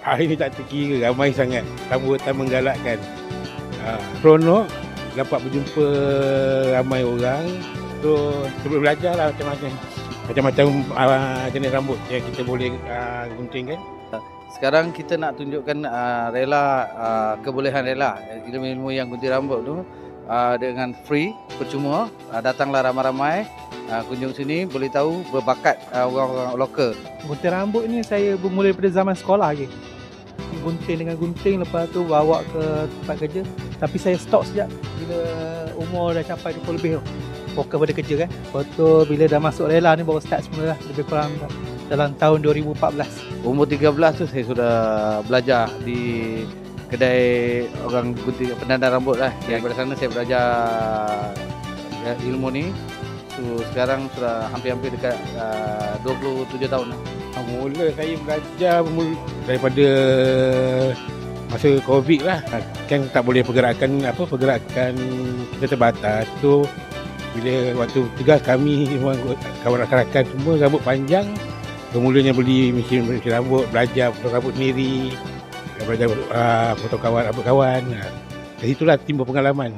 Hari ni tak terkira, ramai sangat. Sambutan menggalakkan. Seronok dapat berjumpa ramai orang. So, sebelum belajar lah macam-macam jenis rambut yang kita boleh gunting kan. Sekarang kita nak tunjukkan kebolehan rela ilmu-ilmu yang gunting rambut tu dengan free, percuma. Datanglah ramai-ramai kunjung sini, boleh tahu berbakat orang-orang lokal. Gunting rambut ni saya bermula daripada zaman sekolah lagi. Gunting dengan gunting, lepas tu bawa ke tempat kerja. Tapi saya stop sejak bila umur dah capai 20 lebih tu. Fokus pada kerja kan. Lepas tu bila dah masuk rela ni baru start semula lah. Lebih kurang dalam tahun 2014. Umur 13 tu saya sudah belajar di kedai orang gunting pendandan rambut lah. Daripada sana saya belajar ilmu ni. So, sekarang sudah hampir-hampir dekat 27 tahun lah. Mula saya belajar daripada masa COVID lah. Kan tak boleh pergerakan kita terbatas. So bila waktu tugas kami kawan rakan-rakan semua rambut panjang, bermulanya beli mesin rambut, belajar potong rambut sendiri, belajar potong rambut kawan. Dari itulah timbul pengalaman.